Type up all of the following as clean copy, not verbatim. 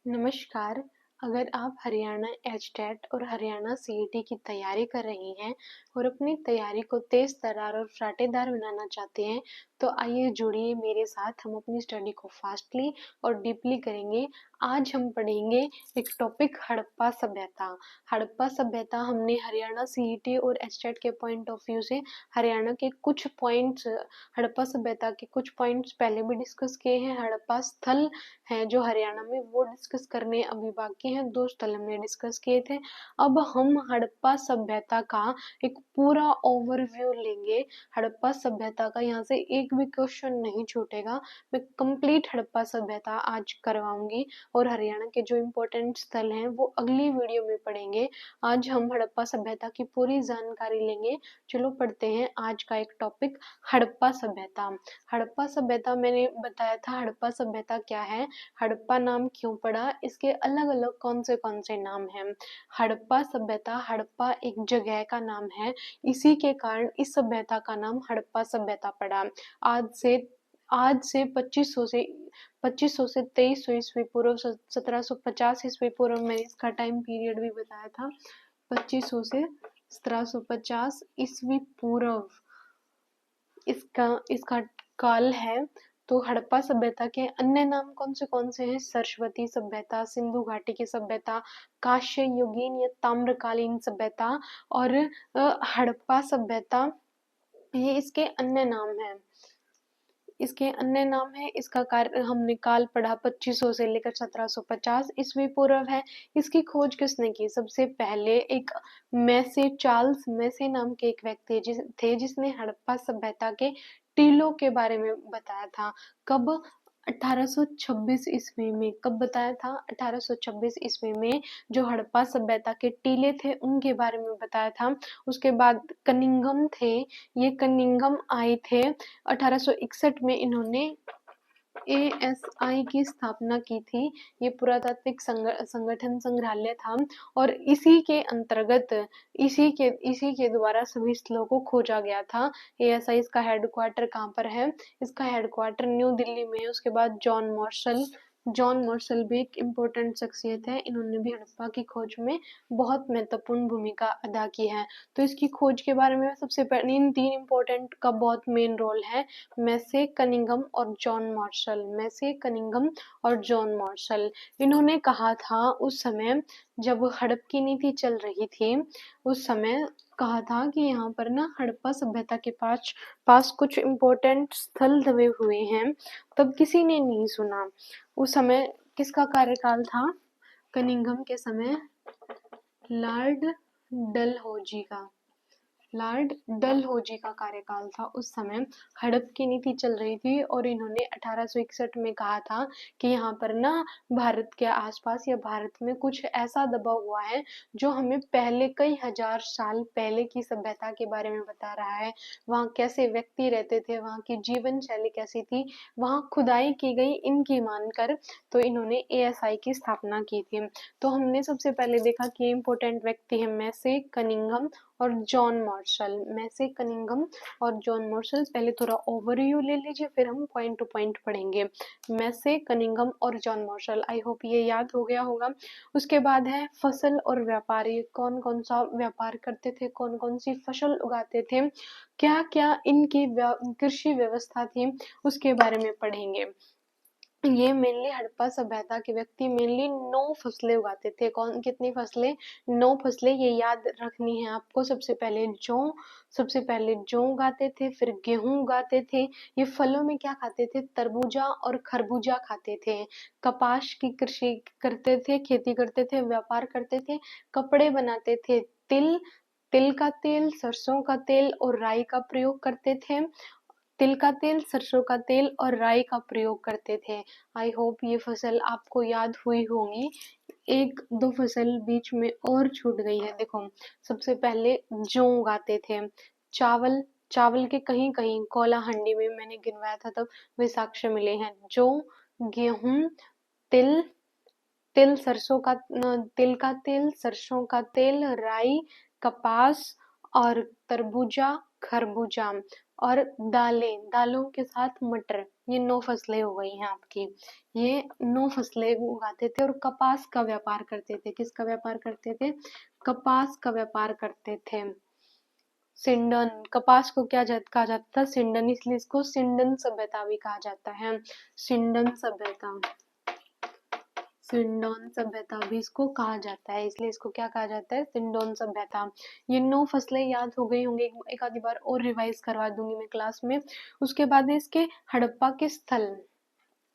नमस्कार। अगर आप हरियाणा एचटेट और हरियाणा सीईटी की तैयारी कर रही हैं और अपनी तैयारी को तेज तर्रार और फराटेदार बनाना चाहते हैं, तो आइए जुड़िए मेरे साथ। हम अपनी स्टडी को फास्टली और डीपली करेंगे। आज हम पढ़ेंगे एक टॉपिक हड़प्पा सभ्यता। हड़प्पा सभ्यता हमने हरियाणा सीईटी और एचटेट के पॉइंट ऑफ व्यू से हरियाणा के कुछ पॉइंट्स, हड़प्पा सभ्यता के कुछ पॉइंट्स पहले भी डिस्कस किए हैं। हड़प्पा स्थल हैं जो हरियाणा में, वो डिस्कस करने अभी बाकी हैं। 2 स्थल हमने डिस्कस किए थे। अब हम हड़प्पा सभ्यता का एक पूरा ओवरव्यू लेंगे। हड़प्पा सभ्यता का यहाँ से एक भी क्वेश्चन नहीं छूटेगा। मैं कंप्लीट हड़प्पा सभ्यता आज करवाऊंगी और हरियाणा के जो इम्पोर्टेंट स्थल हैं वो अगली वीडियो में पढ़ेंगे। आज हम हड़प्पा सभ्यता की पूरी जानकारी लेंगे। चलो पढ़ते हैं आज का एक टॉपिक, हड़प्पा सभ्यता। हड़प्पा सभ्यता मैंने बताया था। हड़प्पा सभ्यता क्या है, हड़प्पा नाम क्यों पड़ा, इसके अलग अलग कौन से नाम हैं। हड़प्पा सभ्यता, हड़प्पा एक जगह का नाम है, इसी के कारण इस सभ्यता का नाम हड़प्पा सभ्यता पड़ा। आज से 2500 से 2300 ईस्वी पूर्व, 1750 ईस्वी पूर्व, मैंने इसका टाइम पीरियड भी बताया था। 2500 से 1750 ईस्वी पूर्व इसका काल है। तो हड़प्पा सभ्यता के अन्य नाम कौन से हैं? सरस्वती सभ्यता, सिंधु घाटी की सभ्यता, कांस्य युगीन या ताम्रकालीन सभ्यता और हड़प्पा सभ्यता, ये इसके अन्य नाम हैं। इसका कार्य हमने काल पढ़ा 2500 से लेकर 1750 ईस्वी पूर्व है। इसकी खोज किसने की? सबसे पहले एक चार्ल्स मैसे नाम के एक व्यक्ति थे जिसने हड़प्पा सभ्यता के टीलों के बारे में बताया था। कब? 1826 ईस्वी में। कब बताया था? 1826 ईस्वी में जो हड़प्पा सभ्यता के टीले थे उनके बारे में बताया था। उसके बाद कनिंघम थे, ये कनिंघम आए थे 1861 में। इन्होंने ASI की स्थापना की थी। ये पुरातात्विक संगठन संग्रहालय था और इसी के द्वारा सभी स्थलों को खोजा गया था। ASI, इसका हेडक्वार्टर कहाँ पर है? इसका हेडक्वार्टर न्यू दिल्ली में है। उसके बाद जॉन मार्शल भी एक इम्पोर्टेंट शख्सियत है। इन्होंने भी हड़प्पा की खोज में बहुत महत्वपूर्ण भूमिका अदा की है। तो इसकी खोज के बारे में सबसे पहले इन 3 इम्पोर्टेंट का बहुत मेन रोल है, मैसे, कनिंघम और जॉन मार्शल। इन्होंने कहा था उस समय जब हड़प की नीति चल रही थी, उस समय कहा था कि यहाँ पर ना हड़प्पा सभ्यता के पास कुछ इम्पोर्टेंट स्थल दबे हुए हैं। तब किसी ने नहीं सुना। उस समय किसका कार्यकाल था? कनिंघम के समय लॉर्ड डलहौजी का कार्यकाल था। उस समय हड़प की नीति चल रही थी और इन्होंने 1861 में कहा था कि यहाँ पर ना भारत के आसपास या भारत में कुछ ऐसा दबा हुआ है जो हमें पहले कई हजार साल पहले की सभ्यता के बारे में बता रहा है। वहाँ कैसे व्यक्ति रहते थे, वहाँ की जीवन शैली कैसी थी, वहाँ खुदाई की गई इनकी मानकर। तो इन्होंने ASI की स्थापना की थी। तो हमने सबसे पहले देखा कि इम्पोर्टेंट व्यक्ति है मैसे, कनिंघम और जॉन मार्शल। पहले थोड़ा ओवरव्यू ले लीजिए, फिर हम पॉइंट टू पॉइंट पढ़ेंगे। मैसे, कनिंघम और जॉन मार्शल, आई होप ये याद हो गया होगा। उसके बाद है फसल और व्यापार। ये कौन सा व्यापार करते थे, कौन सी फसल उगाते थे, क्या क्या इनकी कृषि व्यवस्था थी, उसके बारे में पढ़ेंगे। ये मेनली हड़प्पा सभ्यता के व्यक्ति मेनली 9 फसलें उगाते थे। कितनी फसलें? 9 फसलें, ये याद रखनी है आपको। सबसे पहले जौ उगाते थे, फिर गेहूं उगाते थे। ये फलों में क्या खाते थे? तरबूजा और खरबूजा खाते थे। कपास की कृषि करते थे, खेती करते थे, व्यापार करते थे, कपड़े बनाते थे, तिल का तेल, सरसों का तेल और राई का प्रयोग करते थे। तिल का तेल, सरसों का तेल और राई का प्रयोग करते थे। आई होप ये फसल आपको याद हुई होंगी। 1-2 फसल बीच में और छूट गई है। देखो, सबसे पहले जौ उगाते थे, चावल के कहीं कहीं कोलाहंडी में मैंने गिनवाया था तब वे साक्ष्य मिले हैं। जौ, गेहूं, तिल तिल का तेल, सरसों का तेल, राई, कपास और तरबूजा, खरबूजा और दालों के साथ मटर। ये 9 फसलें हो गई हैं आपकी। ये 9 फसलें उगाते थे और कपास का व्यापार करते थे। किसका व्यापार करते थे? कपास का व्यापार करते थे। सिंडन, कपास को कहा जाता था? सिंडन, इसलिए इसको सिंडन सभ्यता भी कहा जाता है। सिंडन सभ्यता, सिंडोन सभ्यता भी इसको कहा जाता है, इसलिए इसको क्या कहा जाता है? सिंडोन सभ्यता। ये 9 फसलें याद हो गई होंगी, एक आधी बार और रिवाइज करवा दूंगी मैं क्लास में। उसके बाद है इसके हड़प्पा के स्थल।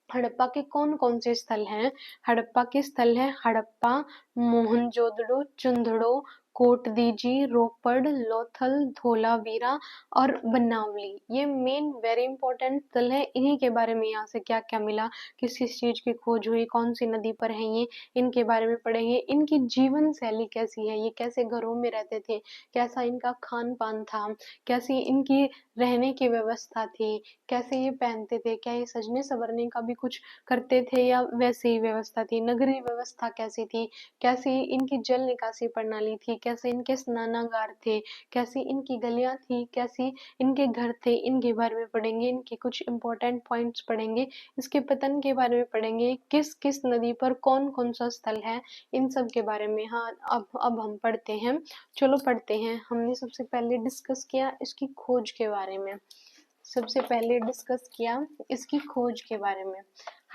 हड़प्पा के कौन कौन से स्थल हैं? हड़प्पा के स्थल हैं हड़प्पा, मोहनजोदड़ो, चुंदड़ो, कोटदीजी, रोपड़, लोथल, धोलावीरा और बनावली। ये मेन वेरी इंपॉर्टेंट स्थल है। इन्हीं के बारे में यहाँ से क्या क्या मिला, किस किस चीज की खोज हुई, कौन सी नदी पर है ये, इनके बारे में पढ़ेंगे। इनकी जीवन शैली कैसी है, ये कैसे घरों में रहते थे, कैसा इनका खान पान था, कैसी इनकी रहने की व्यवस्था थी, कैसे ये पहनते थे, क्या ये सजने संवरने का भी कुछ करते थे या वैसे ही व्यवस्था थी, नगरीय व्यवस्था कैसी थी, कैसी इनकी जल निकासी प्रणाली थी, कैसे इनके स्नानागार थे, कैसी इनकी गलियां थी, कैसी इनके घर थे, इनके बारे में पढ़ेंगे। इनके कुछ इंपॉर्टेंट पॉइंट्स पढ़ेंगे, इसके पतन के बारे में पढ़ेंगे, किस किस नदी पर कौन कौन सा स्थल है, इन सब के बारे में। हाँ, अब हम पढ़ते हैं, चलो पढ़ते हैं। हमने सबसे पहले डिस्कस किया इसकी खोज के बारे में, सबसे पहले डिस्कस किया इसकी खोज के बारे में।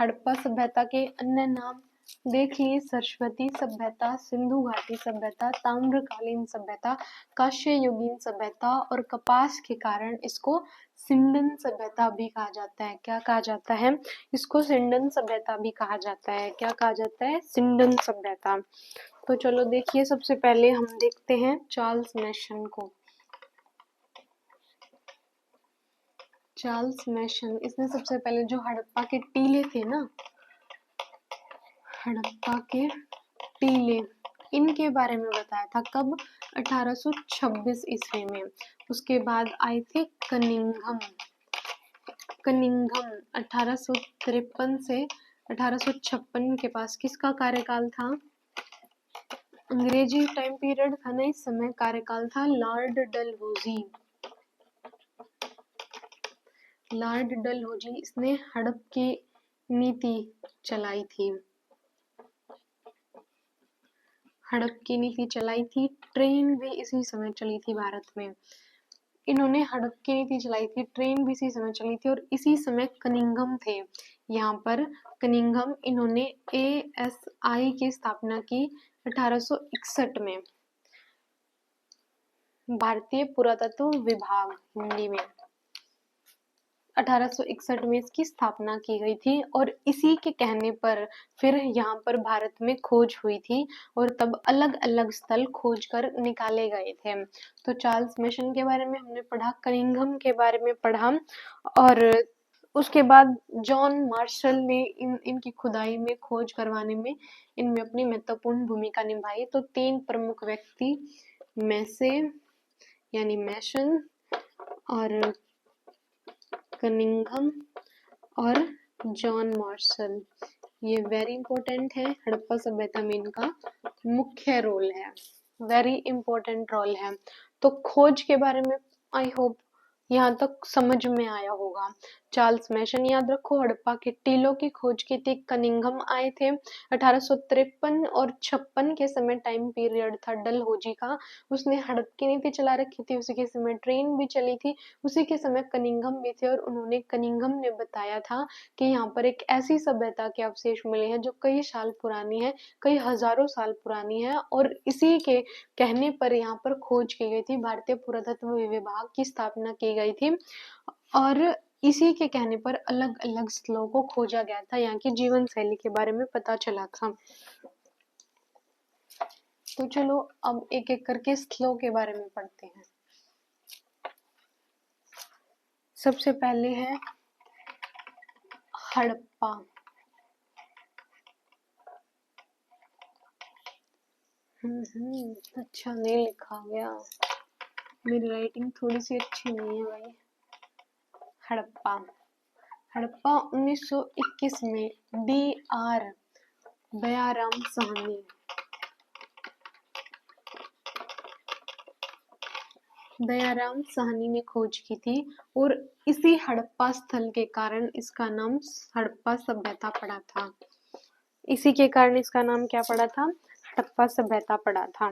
हड़प्पा सभ्यता के अन्य नाम देख लिए, सरस्वती सभ्यता, सिंधु घाटी सभ्यता, ताम्रकालीन सभ्यता, कांस्य युगीन सभ्यता और कपास के कारण इसको सिंडन सभ्यता भी कहा जाता है। क्या कहा जाता है? इसको सिंडन सभ्यता भी कहा जाता है। क्या कहा जाता है? सिंडन सभ्यता। तो चलो देखिए, सबसे पहले हम देखते हैं चार्ल्स मैसन को। चार्ल्स मैसन, इसने सबसे पहले जो हड़प्पा के टीले थे ना, हड़प्पा के टीले, इनके बारे में बताया था। कब? 1826 ईस्वी में। उसके बाद आए थे कनिंघम। कनिंघम 1853 से 1856 के पास किसका कार्यकाल था? अंग्रेजी टाइम पीरियड था ना इस समय, कार्यकाल था लॉर्ड डलहौजी। लॉर्ड डलहौजी, इसने हड़प की नीति चलाई थी। हड़प की नीति चलाई थी। ट्रेन भी इसी समय चली थी भारत में। इन्होंने हड़प की नीति चलाई थी, ट्रेन भी इसी समय चली थी और इसी समय कनिंघम थे। यहाँ पर कनिंघम, इन्होंने ASI की स्थापना की 1861 में। भारतीय पुरातत्व विभाग, हिंदी में, 1861 में इसकी स्थापना की गई थी और इसी के कहने पर फिर यहाँ पर भारत में खोज हुई थी और तब अलग अलग स्थल खोज कर निकाले गए थे। तो चार्ल्स मैसन के बारे में हमने पढ़ा, कनिंघम के बारे में पढ़ा और उसके बाद जॉन मार्शल ने इनकी खुदाई में, खोज करवाने में, इनमें अपनी महत्वपूर्ण भूमिका निभाई। तो 3 प्रमुख व्यक्ति, मैसे यानी मैसन और कनिंघम और जॉन मार्शल, ये वेरी इंपॉर्टेंट है। हड़प्पा सभ्यता में इनका मुख्य रोल है, वेरी इंपॉर्टेंट रोल है। तो खोज के बारे में आई होप यहाँ तक समझ में आया होगा। चार्ल्स मैसन याद रखो, हड़प्पा के टीलों की खोज की थी। कनिंघम आए थे 1853 और 56 के समय, टाइम पीरियड था डलहौजी का, उसने हड़प की नीति चला रखी थी। उसी के समय ट्रेन भी चली थी, उसी के समय कनिंघम भी थे और उन्होंने, कनिंघम ने बताया था कि यहाँ पर एक ऐसी सभ्यता के अवशेष मिले हैं जो कई साल पुरानी है, कई हजारों साल पुरानी है और इसी के कहने पर यहाँ पर खोज की गई थी। भारतीय पुरातत्व विभाग की स्थापना की गई थी और इसी के कहने पर अलग अलग स्थलों को खोजा गया था, यहाँ की जीवन शैली के बारे में पता चला था। तो चलो अब एक एक करके स्थलों के बारे में पढ़ते हैं। सबसे पहले है हड़प्पा। अच्छा नहीं लिखा गया, मेरी राइटिंग थोड़ी सी अच्छी नहीं है भाई। हड़प्पा, हड़प्पा 1921 में DR दयाराम साहनी, दयाराम साहनी ने खोज की थी और इसी हड़प्पा स्थल के कारण इसका नाम हड़प्पा सभ्यता पड़ा था। इसी के कारण इसका नाम क्या पड़ा था? हड़प्पा सभ्यता पड़ा था।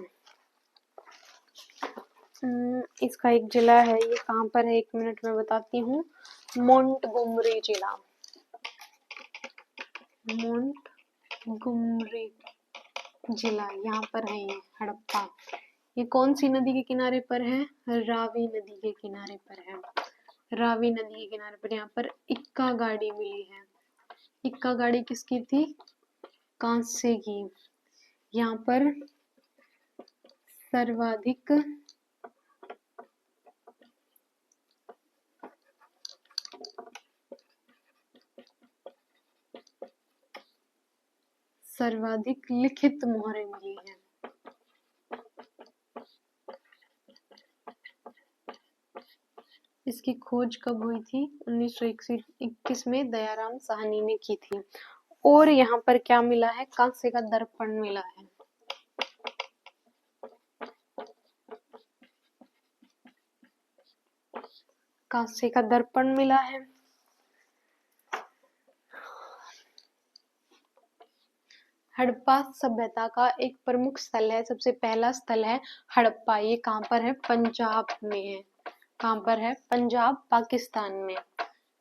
इसका एक जिला है, ये कहाँ पर है 1 मिनट में बताती हूँ। मोंटगोमरी जिला, मोंटगोमरी जिला यहाँ पर है ये हड़प्पा। ये कौन सी नदी के किनारे पर है? रावी नदी के किनारे पर है। रावी नदी के किनारे पर यहाँ पर इक्का गाड़ी मिली है। इक्का गाड़ी किसकी थी? कांसे की। यहाँ पर सर्वाधिक लिखित मोहरें मिली हैं। इसकी खोज कब हुई थी? 1921 में दयाराम साहनी ने की थी। और यहाँ पर क्या मिला है? कांसे का दर्पण मिला है। कांसे का दर्पण मिला है। हड़प्पा सभ्यता का एक प्रमुख स्थल है, सबसे पहला स्थल है हड़प्पा। ये कहाँ पर है? पंजाब में है। कहाँ पर है? पंजाब पाकिस्तान में।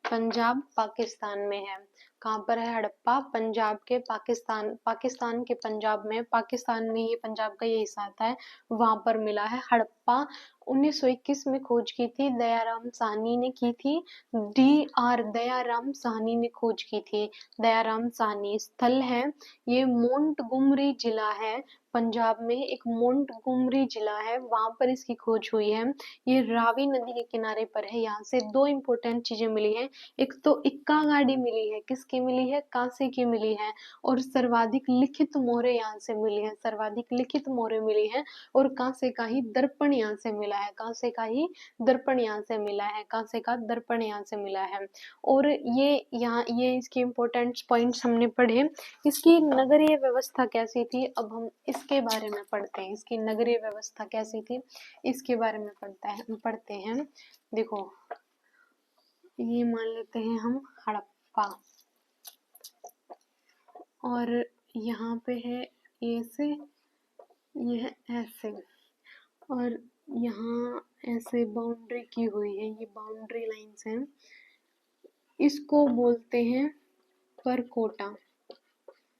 पंजाब पाकिस्तान में है। कहाँ पर है हड़प्पा? पंजाब के पाकिस्तान के पंजाब में। पाकिस्तान में ही पंजाब का ये हिस्सा आता है, वहां पर मिला है हड़प्पा। 1921 में खोज की थी, दयाराम साहनी ने की थी। दयाराम साहनी ने खोज की थी। दयाराम साहनी स्थल है, ये मोंटगोमरी जिला है। पंजाब में एक मोंटगोमरी जिला है, वहां पर इसकी खोज हुई है। ये रावी नदी के किनारे पर है। यहाँ से 2 इंपॉर्टेंट चीजें मिली है। एक तो इक्का गाड़ी मिली है, किसकी मिली है? कांसे की मिली है। और सर्वाधिक लिखित मोहरें यहाँ से मिली है। सर्वाधिक लिखित मोहरें मिली है। और कांसे का ही दर्पण यहाँ से मिला है। कांसे का ही दर्पण यहाँ से मिला है। कांसे का दर्पण यहाँ से मिला है। और ये इसके इंपॉर्टेंट पॉइंट्स हमने पढ़े। इसकी नगरीय व्यवस्था कैसी थी? अब हम इसके बारे में पढ़ते हैं। इसकी नगरीय व्यवस्था कैसी थी, इसके बारे में पढ़ते हैं। देखो, ये मान लेते हैं हम हड़प्पा, और यहाँ पे है ऐसे, यह ऐसे, और यहाँ ऐसे बाउंड्री की हुई है। ये बाउंड्री लाइंस हैं। इसको बोलते हैं परकोटा।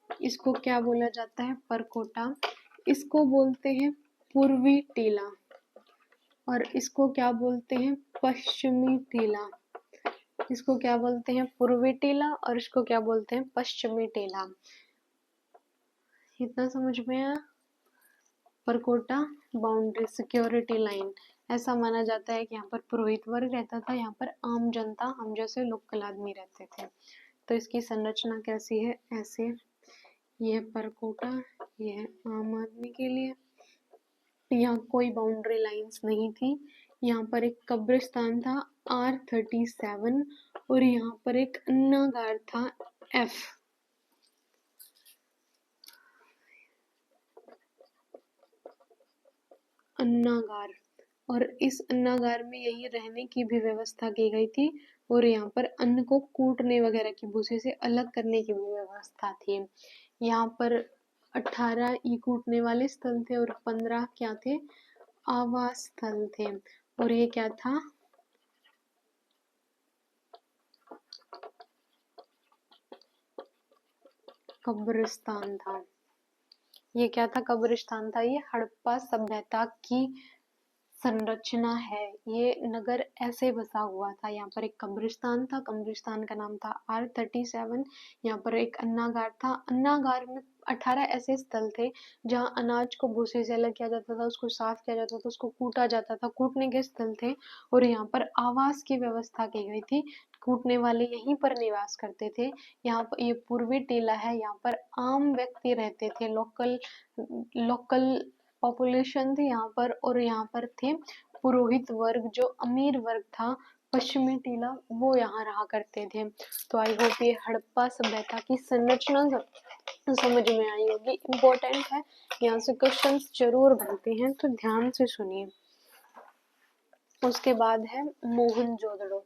इसको क्या बोला जाता है? परकोटा। इसको बोलते हैं पूर्वी टीला, और इसको क्या बोलते हैं? पश्चिमी टीला। इसको क्या बोलते हैं? पूर्वी टीला, और इसको क्या बोलते हैं? पश्चिमी टीला। इतना समझ में आया? परकोटा बाउंड्री सिक्योरिटी लाइन। ऐसा माना जाता है कि यहाँ पर पुरोहित वर्ग रहता था, यहाँ पर आम जनता, हम जैसे लोकल आदमी रहते थे। तो इसकी संरचना कैसी है? ऐसे, यह परकोटा, यह आम आदमी के लिए। यहाँ कोई बाउंड्री लाइंस नहीं थी। यहाँ पर एक कब्रिस्तान था R37, और यहाँ पर एक अन्नागार था F। अन्नागार, और इस अन्नागार में यही रहने की भी व्यवस्था की गई थी। और यहाँ पर अन्न को कूटने वगैरह की, भूसे से अलग करने की भी व्यवस्था थी। यहाँ पर 18 ई कूटने वाले स्थल थे और 15 क्या थे? आवास स्थल थे। और ये क्या था? कब्रिस्तान था। ये क्या था? कब्रिस्तान था। ये हड़प्पा सभ्यता की संरचना है। ये नगर ऐसे बसा हुआ था। यहाँ पर एक कब्रिस्तान था, कब्रिस्तान का नाम था R37। यहाँ पर एक अन्नागार था। अन्नागार में 18 ऐसे स्थल थे जहाँ अनाज को भूसे से अलग किया जाता था, उसको साफ किया जाता था, उसको कूटा जाता था, कूटने के स्थल थे। और यहाँ पर आवास की व्यवस्था की गई थी, कूटने वाले यहीं पर निवास करते थे। यहाँ पर ये पूर्वी टीला है, यहाँ पर आम व्यक्ति रहते थे, लोकल पॉपुलेशन थी यहाँ पर। और यहाँ पर थे पुरोहित वर्ग, जो अमीर वर्ग था। पश्चिमी टीला वो यहाँ रहा करते थे। तो आई होप ये हड़प्पा सभ्यता की संरचना समझ में आई होगी। इम्पोर्टेंट है, यहाँ से क्वेश्चंस जरूर बनते हैं, तो ध्यान से सुनिए। उसके बाद है मोहनजोदड़ो।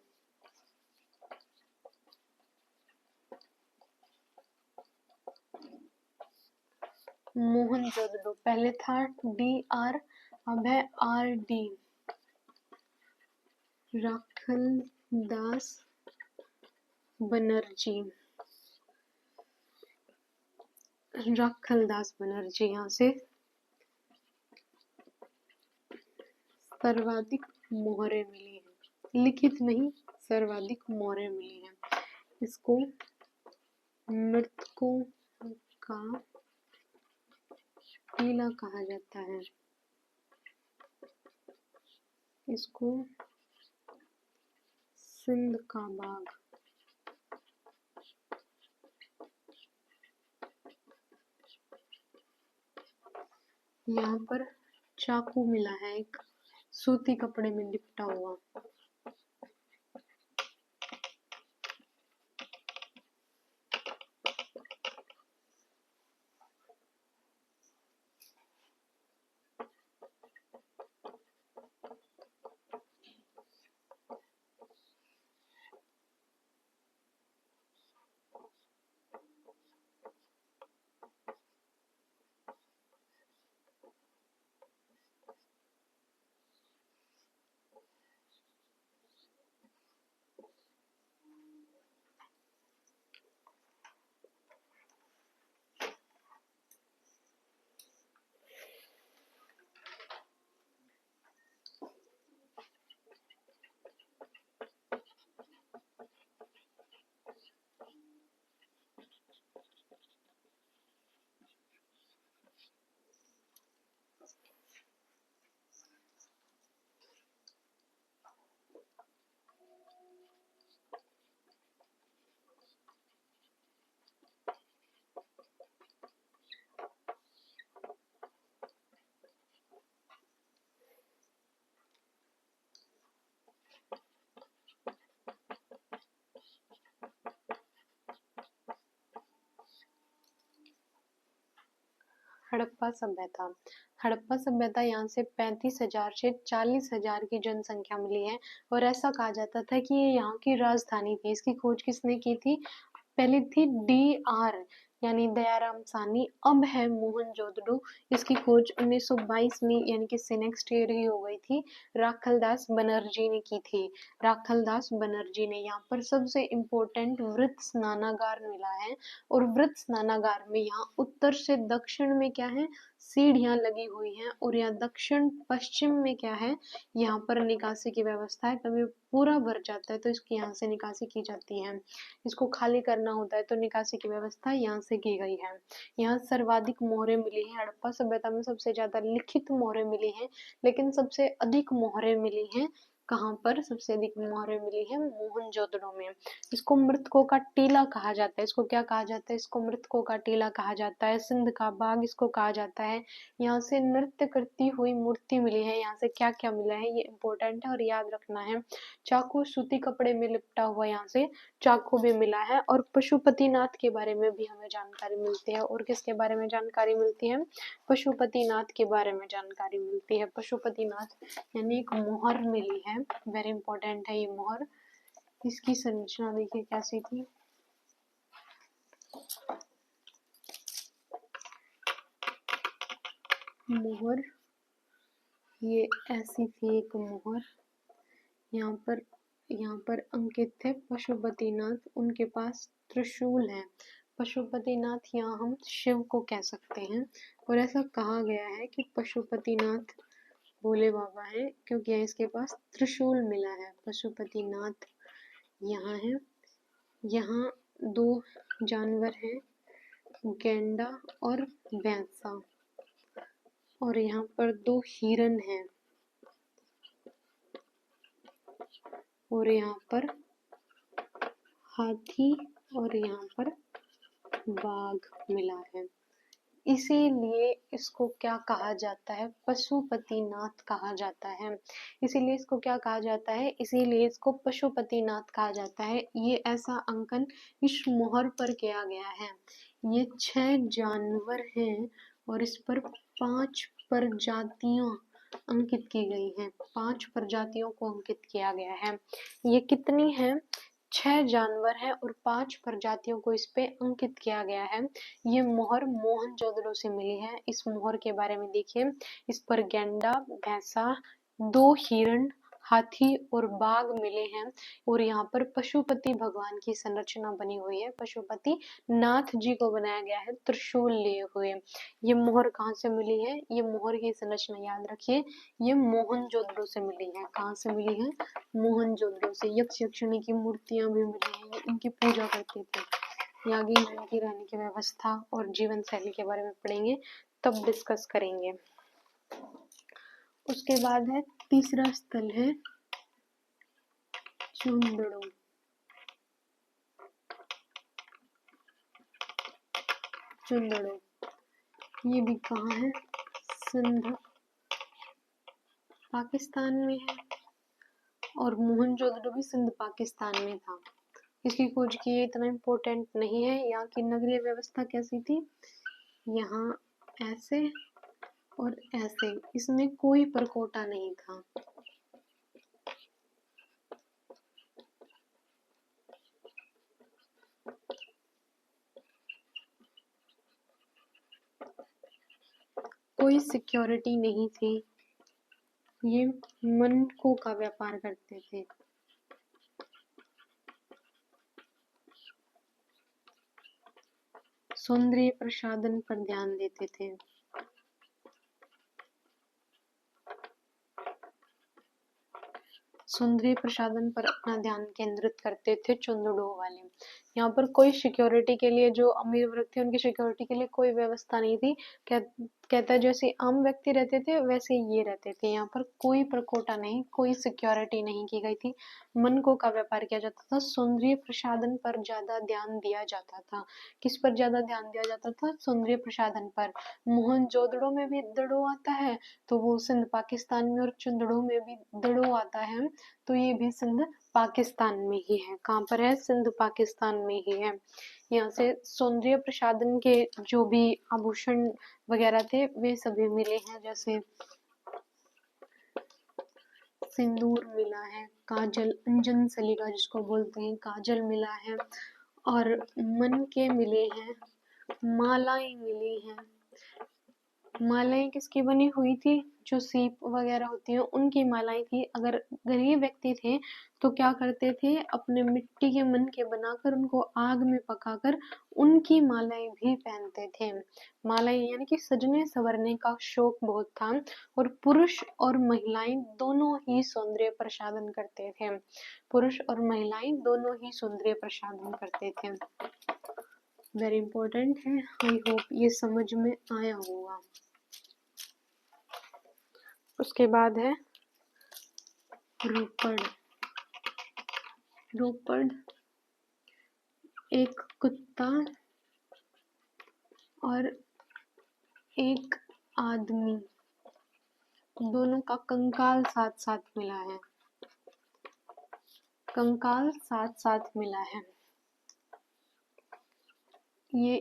मोहनजोदड़ो पहले था DR, अब है RD, राखलदास बनर्जी। राखलदास बनर्जी यहाँ से सर्वाधिक मोहरें मिली हैं, लिखित नहीं, सर्वाधिक मोहरें मिली हैं। इसको मृतकों का टीला कहा जाता है, इसको सिंध का बाग। यहाँ पर चाकू मिला है, एक सूती कपड़े में लिपटा हुआ। हड़प्पा सभ्यता। हड़प्पा सभ्यता यहाँ से 35,000 से 40,000 की जनसंख्या मिली है और ऐसा कहा जाता था कि ये यहाँ की राजधानी थी। इसकी खोज किसने की थी? पहले थी DR यानी दयाराम साहनी, अब है मोहनजोदड़ो। इसकी खोज 1922 में यानी कि से नेक्स्ट ईयर ही हो गई थी, राखलदास बनर्जी ने की थी। राखलदास बनर्जी ने यहाँ पर सबसे इम्पोर्टेंट वृत्त स्नानागार मिला है और वृत्त स्नानागार में यहाँ उत्तर से दक्षिण में क्या है, सीढ़ियां लगी हुई हैं और यहाँ दक्षिण पश्चिम में क्या है, यहाँ पर निकासी की व्यवस्था है। कभी पूरा भर जाता है तो इसकी यहाँ से निकासी की जाती है, इसको खाली करना होता है तो निकासी की व्यवस्था यहाँ से की गई है। यहाँ सर्वाधिक मोहरें मिली हैं। हड़प्पा सभ्यता में सबसे ज्यादा लिखित मोहरें मिली हैं, लेकिन सबसे अधिक मोहरें मिली हैं कहाँ पर? सबसे अधिक मोहरें मिली है मोहनजोदड़ो में। इसको मृतकों का टीला कहा जाता है। इसको क्या कहा जाता है? इसको मृतकों का टीला कहा जाता है। सिंध का बाग इसको कहा जाता है। यहाँ से नृत्य करती हुई मूर्ति मिली है। यहाँ से क्या क्या मिला है ये इंपॉर्टेंट है और याद रखना है। चाकू सूती कपड़े में लिपटा हुआ, यहाँ से चाकू भी मिला है। और पशुपतिनाथ के बारे में भी हमें जानकारी मिलती है। और किसके बारे में जानकारी मिलती है? पशुपतिनाथ के बारे में जानकारी मिलती है। पशुपतिनाथ यानी एक मोहर मिली है, वेरी इंपॉर्टेंट है ये मोहर। इसकी संरचना देखिए कैसी थी। मोहर ये ऐसी थी एक मोहर। यहाँ पर अंकित थे पशुपतिनाथ, उनके पास त्रिशूल है। पशुपतिनाथ यहाँ हम शिव को कह सकते हैं और ऐसा कहा गया है कि पशुपतिनाथ भोले बाबा है क्योंकि इसके पास त्रिशूल मिला है। पशुपतिनाथ यहाँ है। यहाँ दो जानवर हैं, गैंडा और भैंसा, और यहाँ पर दो हिरन हैं और यहाँ पर हाथी और यहाँ पर बाघ मिला है। इसीलिए इसको क्या कहा जाता है? पशुपतिनाथ कहा जाता है। इसीलिए इसको क्या कहा जाता है? इसीलिए इसको पशुपतिनाथ कहा जाता है। ये ऐसा अंकन इस मोहर पर किया गया है। ये 6 जानवर हैं और इस पर 5 प्रजातियां अंकित की गई हैं। 5 प्रजातियों को अंकित किया गया है। ये कितनी है? 6 जानवर हैं और 5 प्रजातियों को इस पे अंकित किया गया है। ये मोहर मोहनजोदड़ो से मिली है। इस मोहर के बारे में देखिए, इस पर गैंडा, भैंसा, 2 हिरण, हाथी और बाघ मिले हैं और यहाँ पर पशुपति भगवान की संरचना बनी हुई है। पशुपति नाथ जी को बनाया गया है त्रिशूल लिए हुए। ये मोहर कहाँ से मिली है? ये मोहर की संरचना याद रखिए, ये मोहनजोदड़ो से मिली है। कहाँ से मिली है? मोहनजोदड़ो से। यक्ष यक्षिणी की मूर्तियां भी मिली हैं, ये इनकी पूजा करते थे। आगे इनकी रहने की व्यवस्था और जीवन शैली के बारे में पढ़ेंगे, तब डिस्कस करेंगे। उसके बाद है तीसरा स्थल है चुंदड़ो। चुंदड़ो ये भी कहाँ है? सिंध पाकिस्तान में है और मोहनजोदड़ो भी सिंध पाकिस्तान में था। इसकी खोज की इतना इम्पोर्टेंट नहीं है। यहाँ की नगरीय व्यवस्था कैसी थी? यहाँ ऐसे और ऐसे, इसमें कोई परकोटा नहीं था। कोई सिक्योरिटी नहीं थी। ये मनकों का व्यापार करते थे। सौंदर्य प्रसाधन पर ध्यान देते थे। सौंदर्य प्रसाधन पर अपना ध्यान केंद्रित करते थे चुंदड़ो वाले। यहाँ पर कोई सिक्योरिटी के लिए, जो अमीर वर्ग थे उनकी सिक्योरिटी के लिए कोई व्यवस्था नहीं थी। कहता है जैसे आम व्यक्ति रहते थे वैसे ये रहते थे। यहाँ पर कोई प्रकोटा नहीं, कोई सिक्योरिटी नहीं की गई थी। मनकों का व्यापार किया जाता था। सौंदर्य प्रसाधन पर ज्यादा ध्यान दिया जाता था। किस पर ज्यादा ध्यान दिया जाता था? सौंदर्य प्रसाधन पर। मोहनजोदड़ो में भी दड़ो आता है तो वो सिंध पाकिस्तान में, और चुंदड़ो में भी दड़ो आता है तो ये भी सिंध पाकिस्तान में ही है। कहाँ पर है? सिंध पाकिस्तान में ही है। यहाँ से सौंदर्य प्रसाधन के जो भी आभूषण वगैरह थे वे सभी मिले हैं। जैसे सिंदूर मिला है, काजल, अंजन सलिका जिसको बोलते हैं, काजल मिला है और मन के मिले हैं, मालाएं मिली हैं। मालाएं किसकी बनी हुई थी? जो सीप वगैरह होती हैं उनकी मालाएं थी। अगर गरीब व्यक्ति थे तो क्या करते थे? अपने मिट्टी के मन के बनाकर उनको आग में पकाकर उनकी मालाएं भी पहनते थे। मालाएं यानी कि सजने संवरने का शौक बहुत था और पुरुष और महिलाएं दोनों ही सौंदर्य प्रसाधन करते थे। पुरुष और महिलाएं दोनों ही सौंदर्य प्रसाधन करते थे। वेरी इंपॉर्टेंट है। आई होप ये समझ में आया होगा। उसके बाद है रोपड़। रोपड़ एक कुत्ता और एक आदमी दोनों का कंकाल साथ साथ मिला है। कंकाल साथ साथ मिला है। ये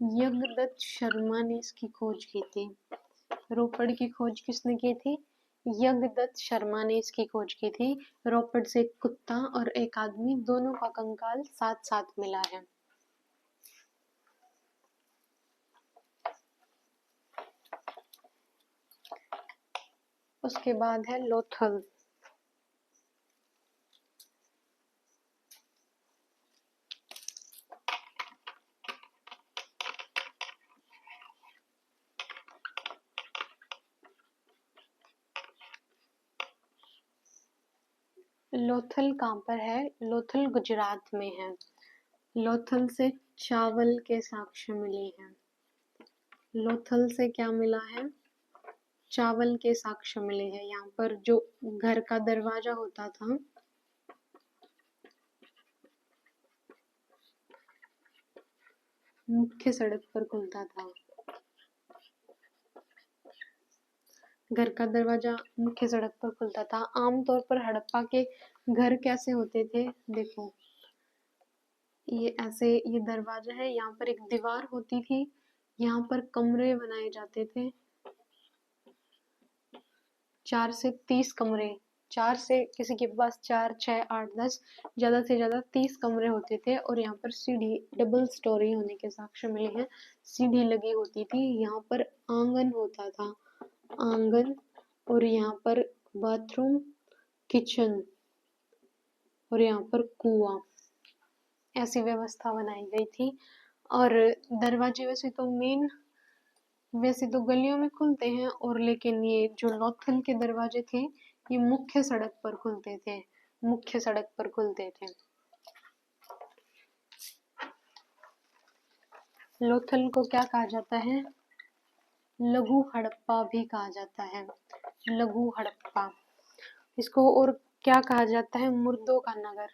यज्ञदत्त शर्मा ने इसकी खोज की थी। रोपड़ की खोज किसने की थी? यज्ञदत्त शर्मा ने इसकी खोज की थी। रोपड़ से एक कुत्ता और एक आदमी दोनों का कंकाल साथ साथ मिला है। उसके बाद है लोथल। लोथल कहाँ पर है? लोथल गुजरात में है। लोथल से चावल के साक्ष्य मिले हैं। लोथल से क्या मिला है? चावल के साक्ष्य मिले हैं। यहाँ पर जो घर का दरवाजा होता था, मुख्य सड़क पर खुलता था। घर का दरवाजा मुख्य सड़क पर खुलता था। आमतौर पर हड़प्पा के घर कैसे होते थे? देखो, ये ऐसे ये दरवाजा है, यहाँ पर एक दीवार होती थी, यहाँ पर कमरे बनाए जाते थे, 4 से 30 कमरे, 4 से किसी के पास 4, 6, 8, 10, ज़्यादा से ज़्यादा 30 कमरे होते थे। और यहाँ पर सीढ़ी डबल स्टोरी होने के साक्ष्य मिले हैं, सीढ़ी लगी होती थी। यहाँ पर आंगन होता था, आंगन, और यहाँ पर बाथरूम, किचन, और यहाँ पर कुआं, ऐसी व्यवस्था बनाई गई थी। और दरवाजे वैसे तो गलियों में खुलते हैं, और लेकिन ये जो लोथल के दरवाजे थे ये मुख्य सड़क पर खुलते थे, मुख्य सड़क पर खुलते थे। लोथल को क्या कहा जाता है? लघु हड़प्पा भी कहा जाता है, लघु हड़प्पा। इसको और क्या कहा जाता है? मुर्दों का नगर,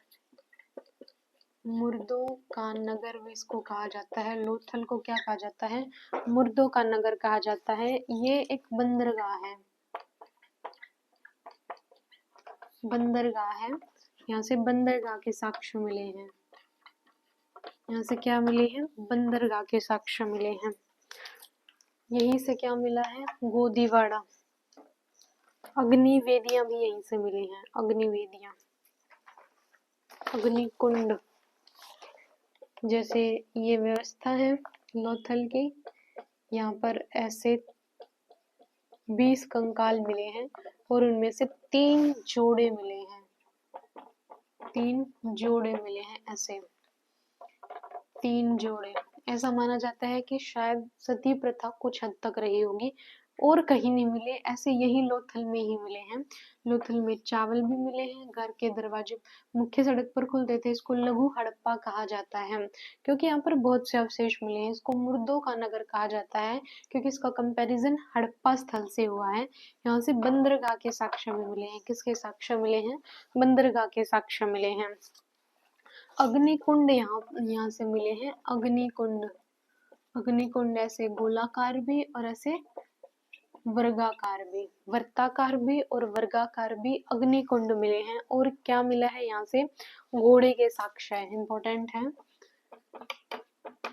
मुर्दों का नगर भी इसको कहा जाता है। लोथल को क्या कहा जाता है? मुर्दों का नगर कहा जाता है। ये एक बंदरगाह है, बंदरगाह है। यहाँ से बंदरगाह के साक्ष्य मिले हैं, यहाँ से क्या मिले हैं? बंदरगाह के साक्ष्य मिले हैं। यहीं से क्या मिला है? गोदीवाड़ा, अग्निवेदियां भी यहीं से मिली हैं, अग्निवेदियां, अग्निकुंड। जैसे ये व्यवस्था है लोथल की, यहाँ पर ऐसे 20 कंकाल मिले हैं, और उनमें से 3 जोड़े मिले हैं, 3 जोड़े मिले हैं, ऐसे 3 जोड़े। ऐसा माना जाता है कि शायद सती प्रथा कुछ हद तक रही होगी, और कहीं नहीं मिले, ऐसे यही लोथल में ही मिले हैं। लोथल में चावल भी मिले हैं, घर के दरवाजे मुख्य सड़क पर खुलते थे। इसको लघु हड़प्पा कहा जाता है क्योंकि यहाँ पर बहुत से अवशेष मिले हैं। इसको मुर्दों का नगर कहा जाता है क्योंकि इसका कंपैरिजन हड़प्पा स्थल से हुआ है। यहाँ से बंदरगाह के साक्ष्य भी मिले हैं। किसके साक्ष्य मिले हैं? बंदरगाह के साक्ष्य मिले हैं। अग्निकुंड यहाँ से मिले हैं, अग्निकुंड, अग्निकुंड ऐसे गोलाकार भी और ऐसे वर्गाकार भी, वृत्ताकार भी और वर्गाकार भी अग्निकुंड मिले हैं। और क्या मिला है यहाँ से? घोड़े के साक्ष्य है, इंपॉर्टेंट है,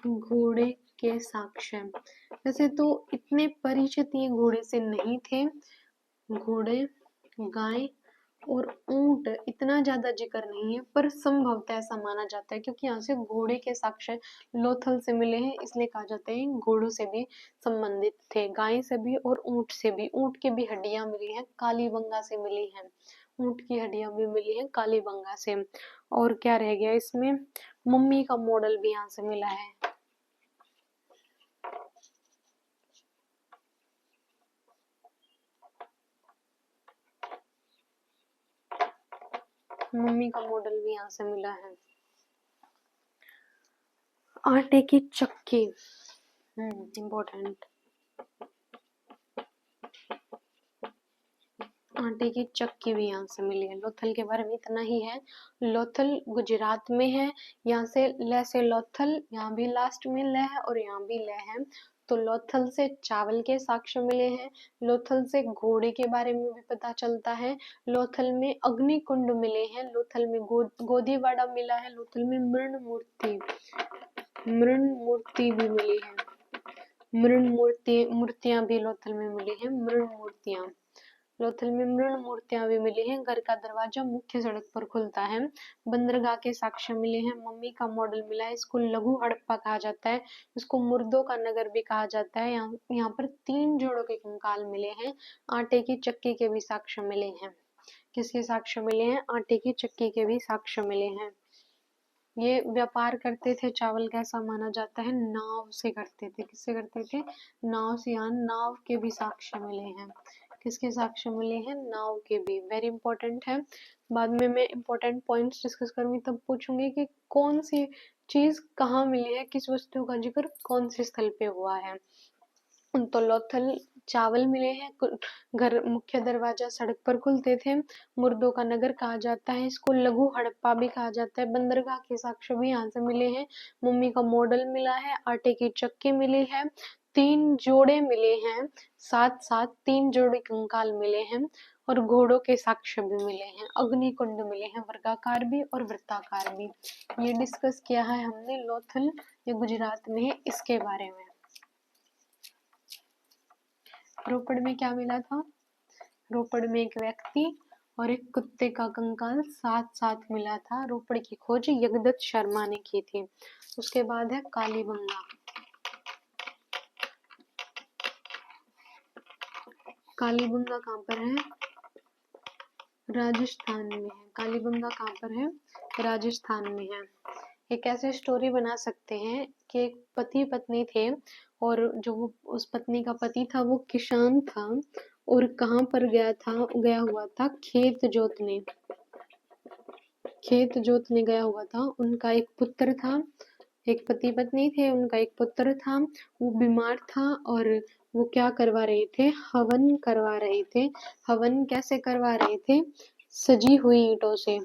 घोड़े के साक्ष्य। वैसे तो इतने परिचित ये घोड़े से नहीं थे, घोड़े, गाय और ऊंट इतना ज्यादा जिक्र नहीं है, पर संभवतः ऐसा माना जाता है क्योंकि यहाँ से घोड़े के साक्ष्य लोथल से मिले हैं, इसलिए कहा जाता है घोड़ों से भी संबंधित थे, गाय से भी और ऊंट से भी। ऊंट की भी हड्डियां मिली हैं, कालीबंगा से मिली हैं, ऊंट की हड्डियां भी मिली हैं कालीबंगा से। और क्या रह गया इसमें? मम्मी का मॉडल भी यहाँ से मिला है, मम्मी का मॉडल भी यहाँ से मिला है। आटे की चक्की, इम्पोर्टेंट, आटे की चक्की भी यहाँ से मिली है। लोथल के बारे में इतना ही है। लोथल गुजरात में है, यहाँ से ल से लोथल, यहाँ भी लास्ट में ल है और यहाँ भी ल है। तो लोथल से चावल के साक्ष्य मिले हैं, लोथल से घोड़े के बारे में भी पता चलता है, लोथल में अग्निकुंड मिले हैं, लोथल में गोदीवाड़ा मिला है, लोथल में मृण मूर्ति भी मिली है, मृण मूर्तियां भी लोथल में मिली है, मृण मूर्तियां, लोथल में मृण मूर्तियां भी मिली हैं। घर का दरवाजा मुख्य सड़क पर खुलता है, बंदरगाह के साक्ष्य मिले हैं, मम्मी का मॉडल मिला है, इसको लघु हड़प्पा कहा जाता है, इसको मुर्दों का नगर भी कहा जाता है। यहाँ पर 3 जोड़ों के कंकाल मिले हैं, आटे की चक्की के भी साक्ष्य मिले हैं। किसके साक्ष्य मिले हैं? आटे की चक्की के भी साक्ष्य मिले हैं। ये व्यापार करते थे, चावल कैसा माना जाता है? नाव से करते थे। किससे करते थे? नाव से। यहाँ नाव के भी साक्ष्य मिले हैं। किसके साक्ष्य मिले हैं? नाव के भी। वेरी इंपॉर्टेंट है। बाद में मैं इंपॉर्टेंट पॉइंट्स डिस्कस करूंगी, तब पूछूंगी कि कौन सी चीज कहाँ मिली है, किस वस्तु का जिक्र कौन से स्थल पे हुआ है। तो लोथल चावल मिले हैं, घर मुख्य दरवाजा सड़क पर खुलते थे, मुर्दों का नगर कहा जाता है, इसको लघु हड़प्पा भी कहा जाता है, बंदरगाह के साक्ष्य भी यहाँ से मिले हैं, मम्मी का मॉडल मिला है, आटे की चक्की मिली है, 3 जोड़े मिले हैं, साथ साथ 3 जोड़े कंकाल मिले हैं, और घोड़ों के साक्ष्य भी मिले हैं, अग्निकुंड मिले हैं, वर्गाकार भी और वृत्ताकार भी। ये डिस्कस किया है हमने लोथल, ये गुजरात में है, इसके बारे में। रोपड़ में क्या मिला था? रोपड़ में एक व्यक्ति और एक कुत्ते का कंकाल साथ साथ मिला था। रोपड़ की खोज जगदत्त शर्मा ने की थी। उसके बाद है कालीबंगा। कालीबंगा कहाँ पर है? राजस्थान में है। कालीबंगा कहाँ पर है? राजस्थान में है। एक ऐसे स्टोरी बना सकते हैं कि एक पति पत्नी थे और जो उस पत्नी का पति था वो किसान था और कहाँ पर गया हुआ था खेत जोतने गया हुआ था। उनका एक पुत्र था, एक पति पत्नी थे, उनका एक पुत्र था, वो बीमार था और वो क्या करवा रहे थे? हवन करवा रहे थे। हवन कैसे करवा रहे थे? सजी हुई ईंटों से।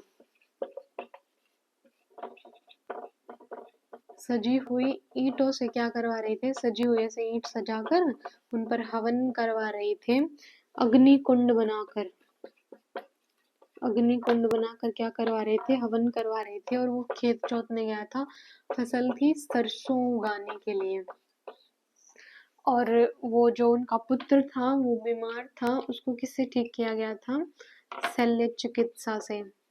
सजी हुई ईंटों से क्या करवा रहे थे? सजी हुई ऐसे ईंट सजाकर उन पर हवन करवा रहे थे, अग्निकुंड बनाकर। अग्निकुंड बनाकर क्या करवा रहे थे? हवन करवा रहे थे। और वो खेत जोतने गया था, फसल थी सरसों उगाने के लिए। और वो जो उनका पुत्र था वो बीमार था, उसको किससे ठीक किया गया था? शल्य चिकित्सा से।